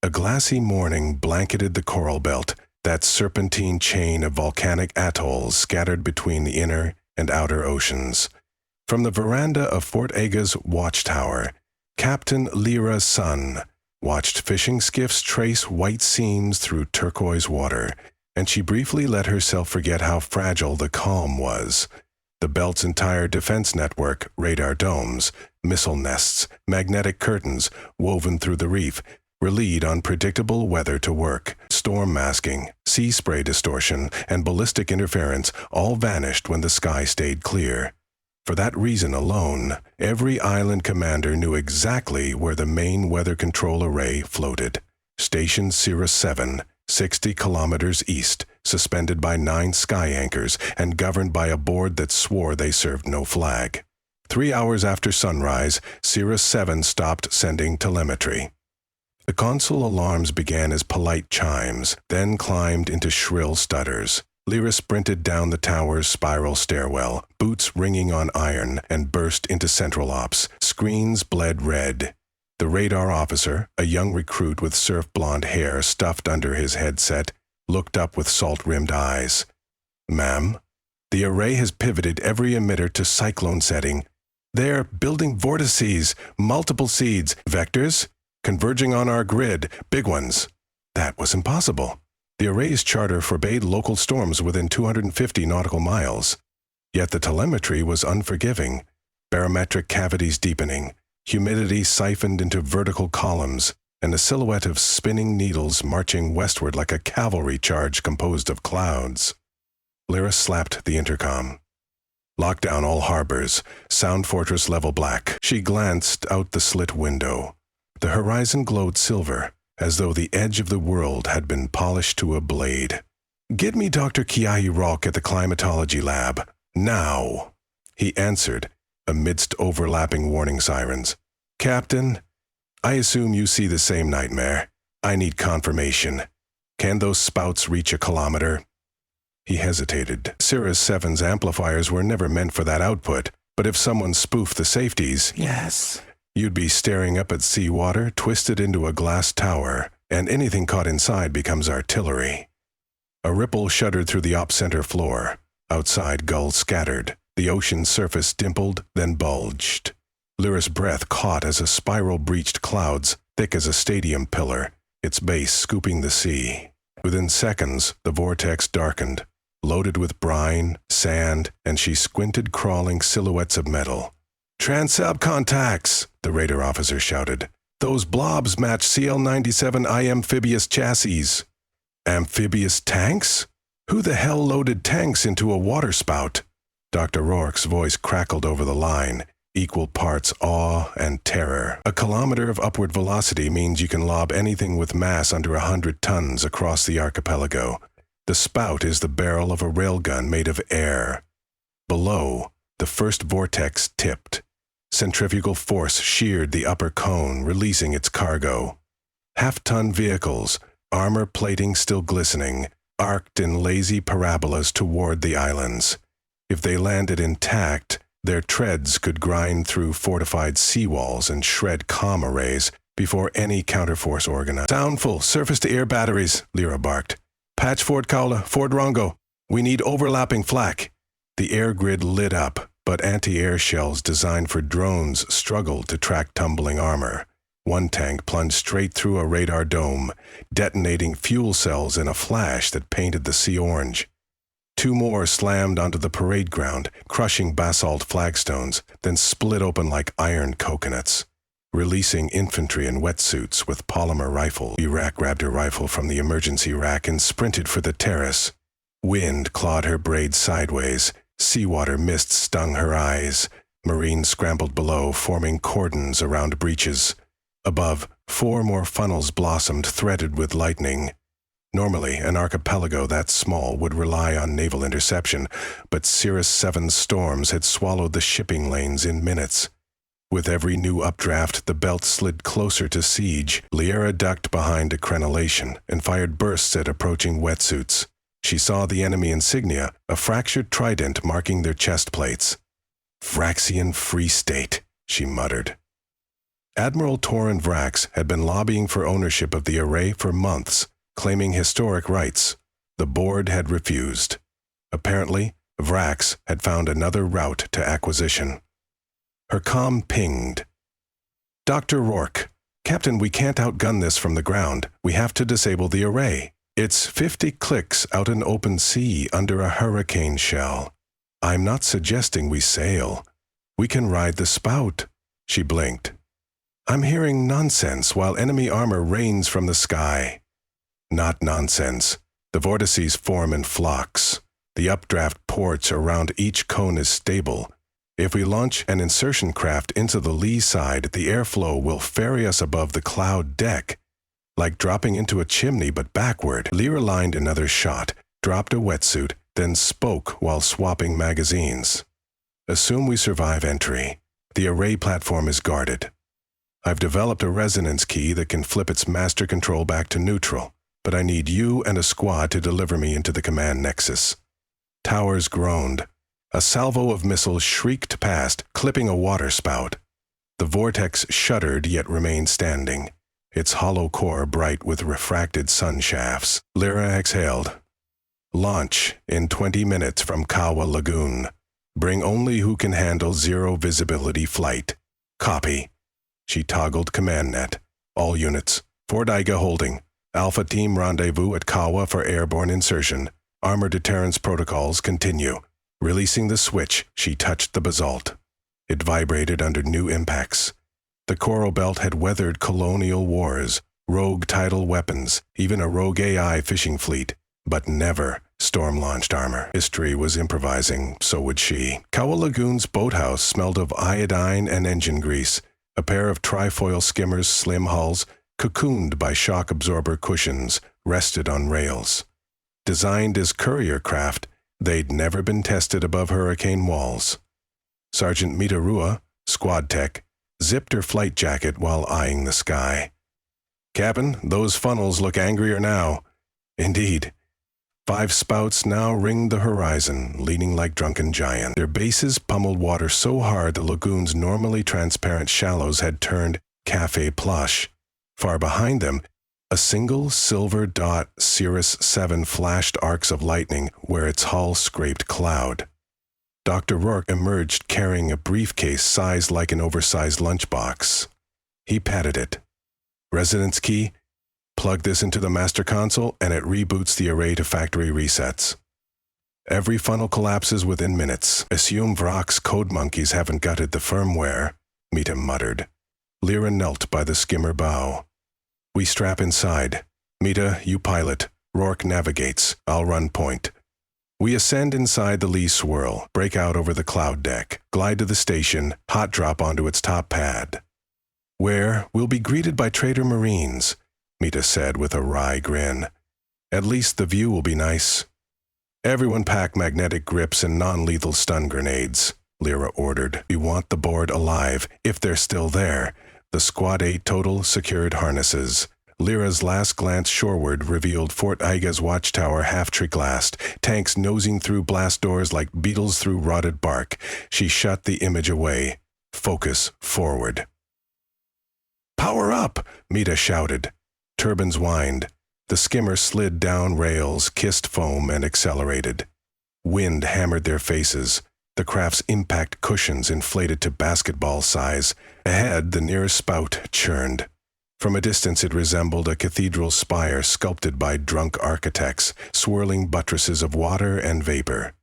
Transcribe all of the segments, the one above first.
A glassy morning blanketed the coral belt, that serpentine chain of volcanic atolls scattered between the inner and outer oceans. From the veranda of Fort Aga's watchtower, Captain Lyra's son watched fishing skiffs trace white seams through turquoise water, and she briefly let herself forget how fragile the calm was. The belt's entire defense network, radar domes, missile nests, magnetic curtains woven through the reef, relied on predictable weather to work. Storm masking, sea spray distortion, and ballistic interference all vanished when the sky stayed clear. For that reason alone, every island commander knew exactly where the main weather control array floated. Station Cirrus 7, 60 kilometers east, suspended by 9 sky anchors and governed by a board that swore they served no flag. 3 hours after sunrise, Cirrus 7 stopped sending telemetry. The console alarms began as polite chimes, then climbed into shrill stutters. Lyra sprinted down the tower's spiral stairwell, boots ringing on iron, and burst into Central Ops. Screens bled red. The radar officer, a young recruit with surf-blonde hair stuffed under his headset, looked up with salt-rimmed eyes. "Ma'am, the array has pivoted every emitter to cyclone setting. They're building vortices, multiple seeds, vectors, converging on our grid, big ones." That was impossible. The array's charter forbade local storms within 250 nautical miles. Yet the telemetry was unforgiving. Barometric cavities deepening, humidity siphoned into vertical columns, and a silhouette of spinning needles marching westward like a cavalry charge composed of clouds. Lyra slapped the intercom. "Lock down all harbors. Sound Fortress level black." She glanced out the slit window. The horizon glowed silver, as though the edge of the world had been polished to a blade. "Get me Dr. Kiahi Rock at the climatology lab. Now!" He answered, amidst overlapping warning sirens. "Captain, I assume you see the same nightmare. I need confirmation. Can those spouts reach a kilometer?" He hesitated. Cirrus 7's amplifiers were never meant for that output, but if someone spoofed the safeties, "Yes." you'd be staring up at seawater twisted into a glass tower, and anything caught inside becomes artillery. A ripple shuddered through the op center floor. Outside, gulls scattered. The ocean's surface dimpled, then bulged. Lyra's breath caught as a spiral breached clouds, thick as a stadium pillar, its base scooping the sea. Within seconds, the vortex darkened, loaded with brine, sand, and she squinted crawling silhouettes of metal. "Transab contacts!" the radar officer shouted. "Those blobs match CL-97I amphibious chassis." "Amphibious tanks? Who the hell loaded tanks into a waterspout?" Dr. Rourke's voice crackled over the line, equal parts awe and terror. "A kilometer of upward velocity means you can lob anything with mass under 100 tons across the archipelago. The spout is the barrel of a railgun made of air." Below, the first vortex tipped. Centrifugal force sheared the upper cone, releasing its cargo. Half-ton vehicles, armor plating still glistening, arced in lazy parabolas toward the islands. If they landed intact, their treads could grind through fortified seawalls and shred comm arrays before any counterforce organized. "Sound full, surface-to-air batteries," Lyra barked. "Patch Fort Kaula, Fort Rongo. We need overlapping flak." The air grid lit up, but anti-air shells designed for drones struggled to track tumbling armor. One tank plunged straight through a radar dome, detonating fuel cells in a flash that painted the sea orange. 2 more slammed onto the parade ground, crushing basalt flagstones, then split open like iron coconuts, releasing infantry in wetsuits with polymer rifles. Iraq grabbed her rifle from the emergency rack and sprinted for the terrace. Wind clawed her braids sideways. Seawater mist stung her eyes. Marines scrambled below, forming cordons around breaches. Above, 4 more funnels blossomed, threaded with lightning. Normally, an archipelago that small would rely on naval interception, but Cirrus 7's storms had swallowed the shipping lanes in minutes. With every new updraft, the belt slid closer to siege. Lyra ducked behind a crenellation and fired bursts at approaching wetsuits. She saw the enemy insignia, a fractured trident marking their chest plates. "Vraxian Free State," she muttered. Admiral Torin Vrax had been lobbying for ownership of the array for months, claiming historic rights. The board had refused. Apparently, Vrax had found another route to acquisition. Her comm pinged. "Dr. Rourke, Captain, we can't outgun this from the ground. We have to disable the array. It's 50 clicks out in open sea under a hurricane shell. I'm not suggesting we sail. We can ride the spout." She blinked. "I'm hearing nonsense while enemy armor rains from the sky." "Not nonsense. The vortices form in flocks. The updraft ports around each cone is stable. If we launch an insertion craft into the lee side, the airflow will ferry us above the cloud deck, like dropping into a chimney but backward." Lyra lined another shot, dropped a wetsuit, then spoke while swapping magazines. "Assume we survive entry. The array platform is guarded. I've developed a resonance key that can flip its master control back to neutral, but I need you and a squad to deliver me into the command nexus." Towers groaned. A salvo of missiles shrieked past, clipping a waterspout. The vortex shuddered yet remained standing, its hollow core bright with refracted sun shafts. Lyra exhaled. "Launch in 20 minutes from Kawa Lagoon. Bring only who can handle zero visibility flight." "Copy." She toggled command net. "All units. Fort Iga holding. Alpha team rendezvous at Kawa for airborne insertion. Armor deterrence protocols continue." Releasing the switch, she touched the basalt. It vibrated under new impacts. The coral belt had weathered colonial wars, rogue tidal weapons, even a rogue AI fishing fleet, but never storm-launched armor. History was improvising, so would she. Kawa Lagoon's boathouse smelled of iodine and engine grease. A pair of trifoil skimmers' slim hulls, cocooned by shock absorber cushions, rested on rails. Designed as courier craft, they'd never been tested above hurricane walls. Sergeant Mita Rua, squad tech, zipped her flight jacket while eyeing the sky. "Captain, those funnels look angrier now." "Indeed." 5 spouts now ringed the horizon, leaning like drunken giants. Their bases pummeled water so hard the lagoon's normally transparent shallows had turned café plush. Far behind them, a single silver dot Cirrus 7 flashed arcs of lightning where its hull scraped cloud. Dr. Rourke emerged carrying a briefcase sized like an oversized lunchbox. He patted it. "Resonance key? Plug this into the master console and it reboots the array to factory resets. Every funnel collapses within minutes. Assume Vrock's code monkeys haven't gutted the firmware," Mita muttered. Lyra knelt by the skimmer bow. "We strap inside. Mita, you pilot. Rourke navigates. I'll run point." We ascend inside the lee swirl, break out over the cloud deck, glide to the station, hot drop onto its top pad. "Where we'll be greeted by trader Marines," Mita said with a wry grin. "At least the view will be nice." "Everyone pack magnetic grips and non-lethal stun grenades," Lyra ordered. "We want the board alive, if they're still there." The Squad 8 total secured harnesses. Lyra's last glance shoreward revealed Fort Iga's watchtower half-tree-glassed, tanks nosing through blast doors like beetles through rotted bark. She shut the image away. Focus forward. "Power up!" Mita shouted. Turbines whined. The skimmer slid down rails, kissed foam, and accelerated. Wind hammered their faces. The craft's impact cushions inflated to basketball size. Ahead, the nearest spout churned. From a distance it resembled a cathedral spire sculpted by drunk architects, swirling buttresses of water and vapor.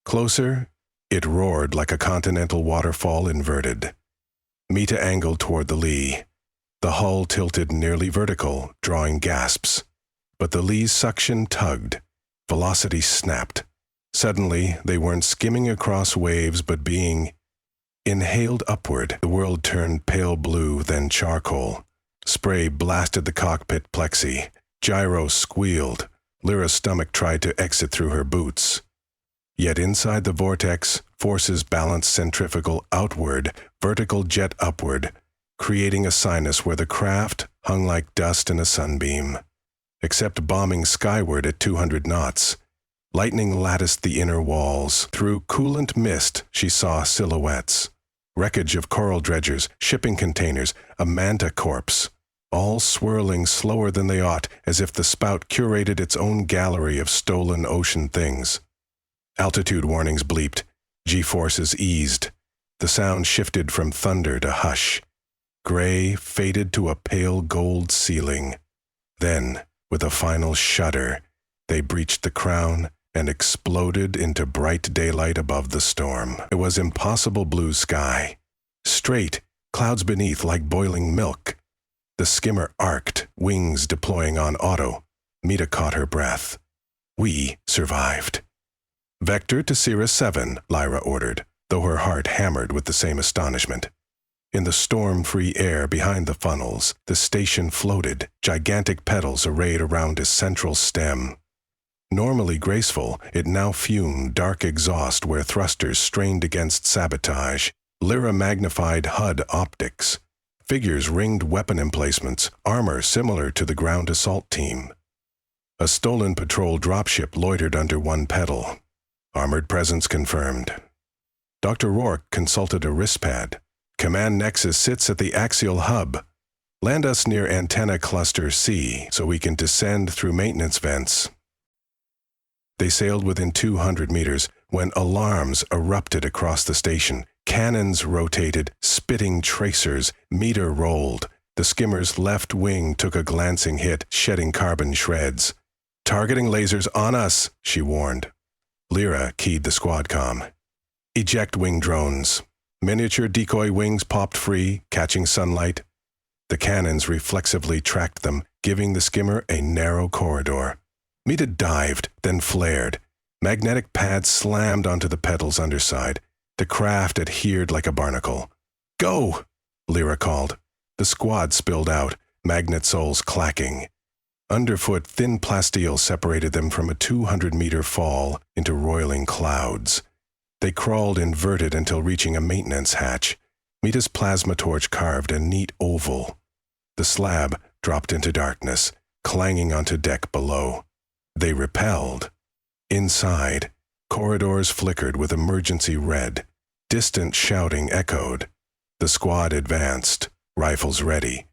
Closer, it roared like a continental waterfall inverted. Mita angled toward the lee. The hull tilted nearly vertical, drawing gasps. But the lee's suction tugged. Velocity snapped. Suddenly, they weren't skimming across waves but being inhaled upward. The world turned pale blue, then charcoal. Spray blasted the cockpit plexi. Gyros squealed. Lyra's stomach tried to exit through her boots. Yet inside the vortex, forces balanced centrifugal outward, vertical jet upward, creating a sinus where the craft hung like dust in a sunbeam. Except bombing skyward at 200 knots, lightning latticed the inner walls. Through coolant mist, she saw silhouettes. Wreckage of coral dredgers, shipping containers, a manta corpse, all swirling slower than they ought, as if the spout curated its own gallery of stolen ocean things. Altitude warnings bleeped. G-forces eased. The sound shifted from thunder to hush. Gray faded to a pale gold ceiling. Then, with a final shudder, they breached the crown and exploded into bright daylight above the storm. It was impossible blue sky. Straight, clouds beneath like boiling milk. The skimmer arced, wings deploying on auto. Mita caught her breath. We survived. Vector to Sierra 7, Lyra ordered, though her heart hammered with the same astonishment. In the storm-free air behind the funnels, the station floated, gigantic petals arrayed around its central stem. Normally graceful, it now fumed dark exhaust where thrusters strained against sabotage. Lyra magnified HUD optics. Figures ringed weapon emplacements, armor similar to the ground assault team. A stolen patrol dropship loitered under one pedal. Armored presence confirmed. Dr. Rourke consulted a wristpad. Command Nexus sits at the axial hub. Land us near Antenna Cluster C so we can descend through maintenance vents. They sailed within 200 meters when alarms erupted across the station. Cannons rotated, spitting tracers, meter rolled. The skimmer's left wing took a glancing hit, shedding carbon shreds. Targeting lasers on us, she warned. Lyra keyed the squad comm. Eject wing drones. Miniature decoy wings popped free, catching sunlight. The cannons reflexively tracked them, giving the skimmer a narrow corridor. Mita dived, then flared. Magnetic pads slammed onto the pedal's underside. The craft adhered like a barnacle. Go! Lyra called. The squad spilled out, magnet soles clacking. Underfoot, thin plasteel separated them from a 200-meter fall into roiling clouds. They crawled inverted until reaching a maintenance hatch. Mita's plasma torch carved a neat oval. The slab dropped into darkness, clanging onto deck below. They repelled. Inside, corridors flickered with emergency red. Distant shouting echoed. The squad advanced, rifles ready.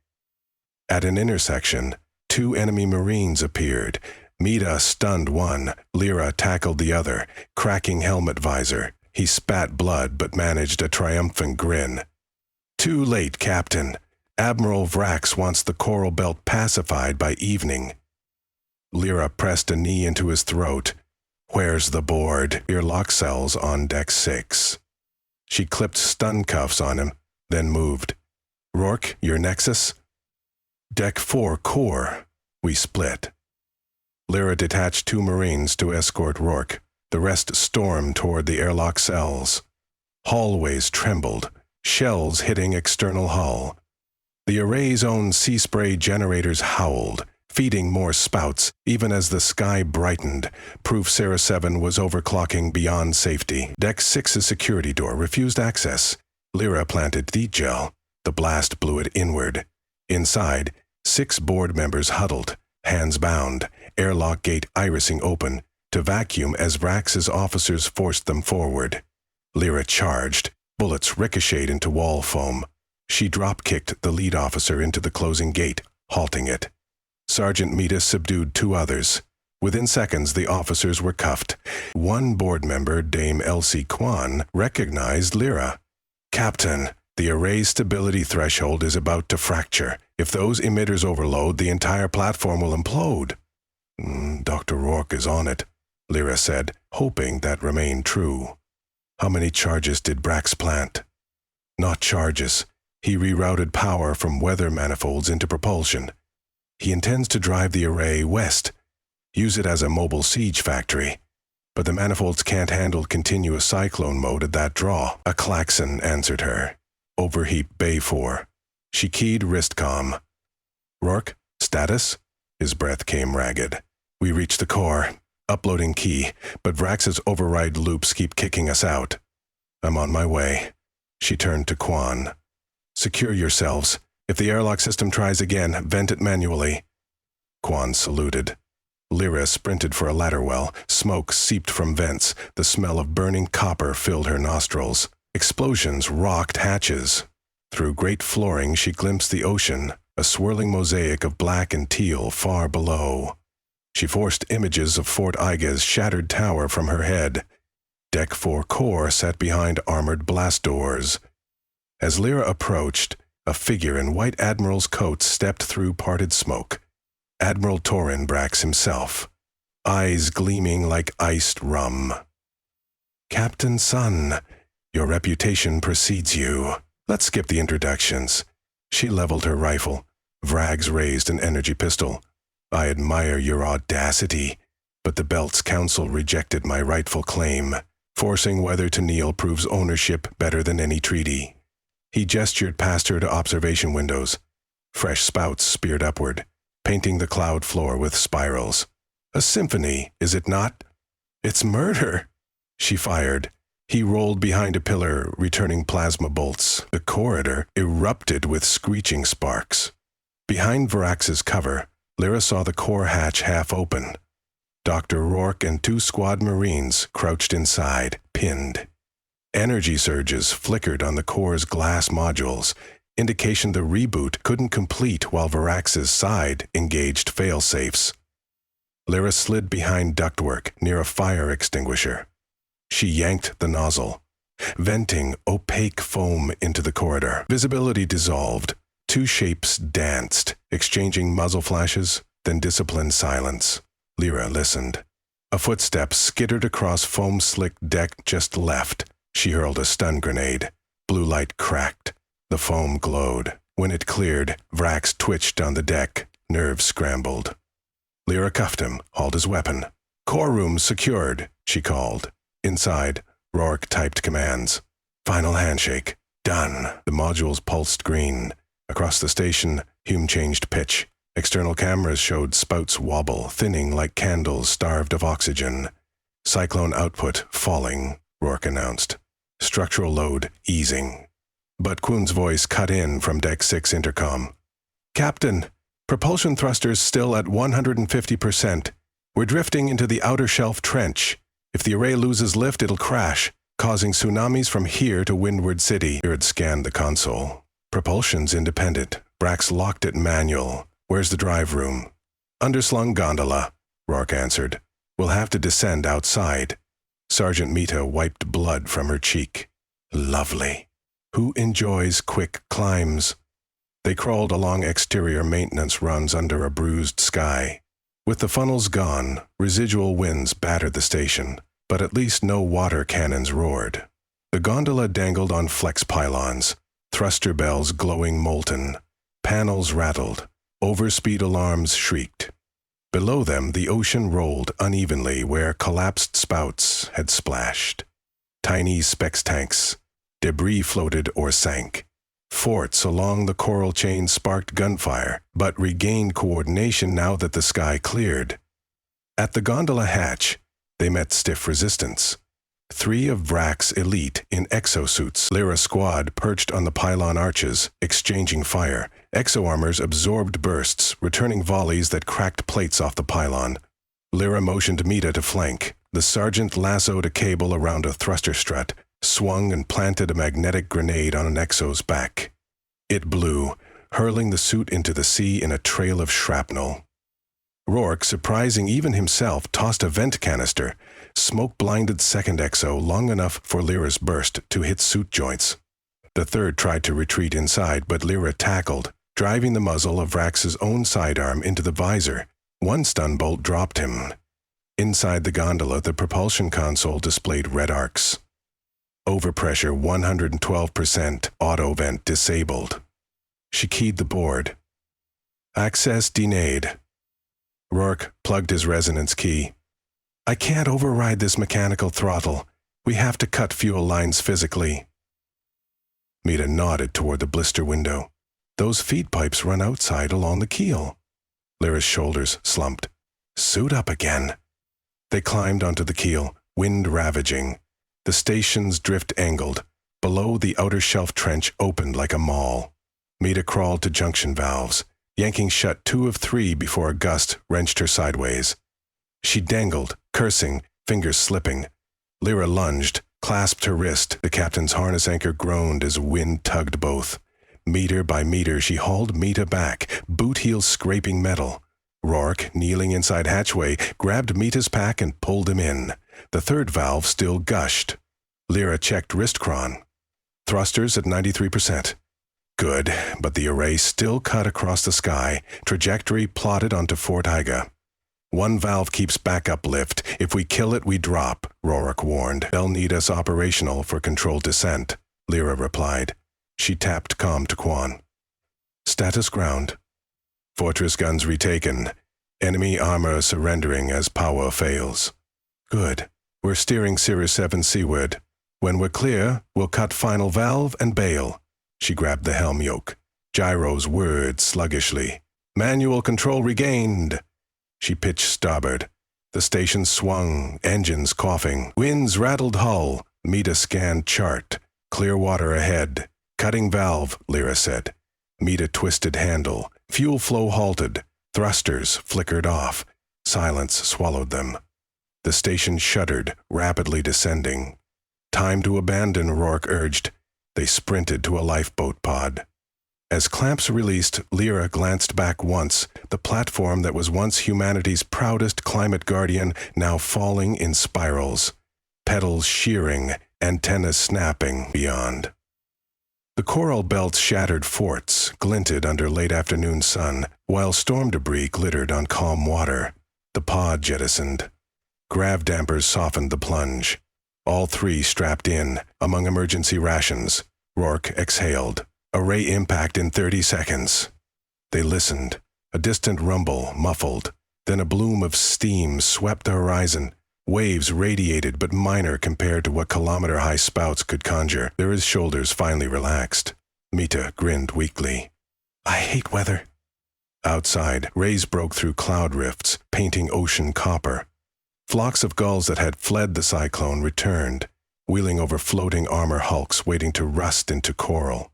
At an intersection, 2 enemy Marines appeared. Mita stunned one. Lyra tackled the other, cracking helmet visor. He spat blood but managed a triumphant grin. Too late, Captain. Admiral Vrax wants the coral belt pacified by evening. Lyra pressed a knee into his throat. Where's the board? Earlock cells on deck 6. She clipped stun cuffs on him, then moved. Rourke, your Nexus? Deck 4 core. We split. Lyra detached 2 Marines to escort Rourke. The rest stormed toward the airlock cells. Hallways trembled, shells hitting external hull. The array's own sea spray generators howled, feeding more spouts, even as the sky brightened. Proof Sierra 7 was overclocking beyond safety. Deck 6's security door refused access. Lyra planted D-gel. The blast blew it inward. Inside, 6 board members huddled, hands bound, airlock gate irising open, to vacuum as Vrax's officers forced them forward. Lyra charged. Bullets ricocheted into wall foam. She drop-kicked the lead officer into the closing gate, halting it. Sergeant Mita subdued 2 others. Within seconds, the officers were cuffed. One board member, Dame Elsie Kwan, recognized Lyra. Captain, the array stability threshold is about to fracture. If those emitters overload, the entire platform will implode. Dr. Rourke is on it, Lyra said, hoping that remained true. How many charges did Vrax plant? Not charges. He rerouted power from weather manifolds into propulsion. He intends to drive the array west, use it as a mobile siege factory. But the manifolds can't handle continuous cyclone mode at that draw. A klaxon answered her. Overheat Bay 4. She keyed wristcom. Rourke, status? His breath came ragged. We reached the core. Uploading key, but Vrax's override loops keep kicking us out. I'm on my way. She turned to Kwan. Secure yourselves. If the airlock system tries again, vent it manually. Kwan saluted. Lyra sprinted for a ladder well. Smoke seeped from vents. The smell of burning copper filled her nostrils. Explosions rocked hatches. Through great flooring she glimpsed the ocean, a swirling mosaic of black and teal far below. She forced images of Fort Ige's shattered tower from her head. Deck 4 core sat behind armored blast doors. As Lyra approached, a figure in white admiral's coat stepped through parted smoke. Admiral Torin Brax himself, eyes gleaming like iced rum. "Captain Sun, your reputation precedes you. Let's skip the introductions." She leveled her rifle. Vrags raised an energy pistol. "I admire your audacity, but the Belt's council rejected my rightful claim. Forcing Weather to kneel proves ownership better than any treaty." He gestured past her to observation windows. Fresh spouts speared upward, painting the cloud floor with spirals. "A symphony, is it not?" "It's murder!" She fired. He rolled behind a pillar, returning plasma bolts. The corridor erupted with screeching sparks. Behind Varax's cover, Lyra saw the core hatch half open. Dr. Rourke and 2 squad Marines crouched inside, pinned. Energy surges flickered on the core's glass modules, indication the reboot couldn't complete while Varax's side engaged fail-safes. Lyra slid behind ductwork near a fire extinguisher. She yanked the nozzle, venting opaque foam into the corridor. Visibility dissolved. 2 shapes danced, exchanging muzzle flashes, then disciplined silence. Lyra listened. A footstep skittered across foam-slicked deck just left. She hurled a stun grenade. Blue light cracked. The foam glowed. When it cleared, Vrax twitched on the deck. Nerves scrambled. Lyra cuffed him, hauled his weapon. "Core room secured," she called. Inside, Rourke typed commands. Final handshake. Done. The modules pulsed green. Across the station, Hume changed pitch. External cameras showed spouts wobble, thinning like candles starved of oxygen. "Cyclone output falling," Rourke announced. "Structural load easing." But Quoon's voice cut in from Deck 6 intercom. "Captain, propulsion thrusters still at 150%. We're drifting into the outer shelf trench. If the array loses lift, it'll crash, causing tsunamis from here to Windward City." Beard scanned the console. "Propulsion's independent. Brax locked it manual. Where's the drive room?" "Underslung gondola," Rourke answered. "We'll have to descend outside." Sergeant Mita wiped blood from her cheek. Lovely. Who enjoys quick climbs? They crawled along exterior maintenance runs under a bruised sky. With the funnels gone, residual winds battered the station, but at least no water cannons roared. The gondola dangled on flex pylons, thruster bells glowing molten. Panels rattled. Overspeed alarms shrieked. Below them, the ocean rolled unevenly where collapsed spouts had splashed. Tiny specs tanks. Debris floated or sank. Forts along the coral chain sparked gunfire, but regained coordination now that the sky cleared. At the gondola hatch, they met stiff resistance. 3 of Vrax's elite in exosuits. Lyra's squad perched on the pylon arches, exchanging fire. Exo-armors absorbed bursts, returning volleys that cracked plates off the pylon. Lyra motioned Mita to flank. The sergeant lassoed a cable around a thruster strut, swung and planted a magnetic grenade on an Exo's back. It blew, hurling the suit into the sea in a trail of shrapnel. Rourke, surprising even himself, tossed a vent canister, smoke-blinded second Exo long enough for Lyra's burst to hit suit joints. The third tried to retreat inside, but Lyra tackled, driving the muzzle of Vrax's own sidearm into the visor. One stun bolt dropped him. Inside the gondola, the propulsion console displayed red arcs. Overpressure 112%, auto vent disabled. She keyed the board. Access denied. Rourke plugged his resonance key. "I can't override this mechanical throttle. We have to cut fuel lines physically." Mita nodded toward the blister window. "Those feed pipes run outside along the keel." Lyra's shoulders slumped. "Suit up again." They climbed onto the keel, wind ravaging. The station's drift angled. Below, the outer shelf trench opened like a maw. Mita crawled to junction valves, yanking shut 2 of 3 before a gust wrenched her sideways. She dangled, cursing, fingers slipping. Lyra lunged, clasped her wrist. The captain's harness anchor groaned as wind tugged both. Meter by meter, she hauled Mita back, boot heels scraping metal. Rourke, kneeling inside hatchway, grabbed Mita's pack and pulled him in. The third valve still gushed. Lyra checked wrist chron. Thrusters at 93%. Good, but the array still cut across the sky, trajectory plotted onto Fort Iga. One valve keeps backup lift. If we kill it, we drop, Rourke warned. They'll need us operational for controlled descent, Lyra replied. She tapped comm to Quan. Status ground. Fortress guns retaken. Enemy armor surrendering as power fails. Good. We're steering Cirrus 7 seaward. When we're clear, we'll cut final valve and bail. She grabbed the helm yoke. Gyros whirred sluggishly. Manual control regained. She pitched starboard. The station swung, engines coughing. Winds rattled hull. Mita scanned chart. Clear water ahead. Cutting valve, Lyra said. Mita twisted handle. Fuel flow halted. Thrusters flickered off. Silence swallowed them. The station shuddered, rapidly descending. Time to abandon, Rourke urged. They sprinted to a lifeboat pod. As clamps released, Lyra glanced back once, the platform that was once humanity's proudest climate guardian now falling in spirals. Pedals shearing, antennas snapping beyond. The coral belt's shattered forts glinted under late afternoon sun, while storm debris glittered on calm water. The pod jettisoned. Grav dampers softened the plunge. All three strapped in, among emergency rations. Rourke exhaled. Array impact in 30 seconds. They listened. A distant rumble, muffled. Then a bloom of steam swept the horizon. Waves radiated but minor compared to what kilometer-high spouts could conjure. Lyra's shoulders finally relaxed. Mita grinned weakly. I hate weather. Outside, rays broke through cloud rifts, painting ocean copper. Flocks of gulls that had fled the cyclone returned, wheeling over floating armor hulks waiting to rust into coral.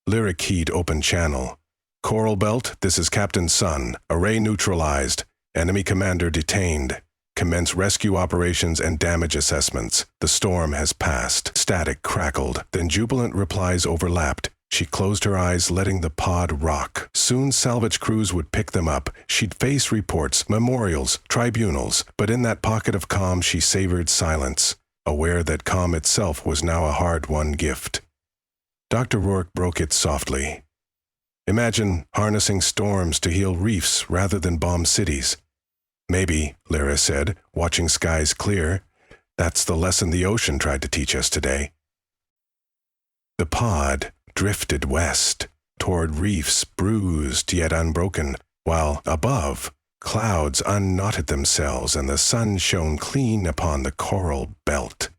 Lyra keyed open channel. Coral belt, this is Captain Sun. Array neutralized. Enemy commander detained. Commence rescue operations and damage assessments. The storm has passed. Static crackled. Then jubilant replies overlapped. She closed her eyes, letting the pod rock. Soon salvage crews would pick them up. She'd face reports, memorials, tribunals. But in that pocket of calm, she savored silence, aware that calm itself was now a hard-won gift. Dr. Rourke broke it softly. Imagine harnessing storms to heal reefs rather than bomb cities. Maybe, Lyra said, watching skies clear. That's the lesson the ocean tried to teach us today. The pod drifted west, toward reefs bruised yet unbroken, while above, clouds unknotted themselves and the sun shone clean upon the coral belt.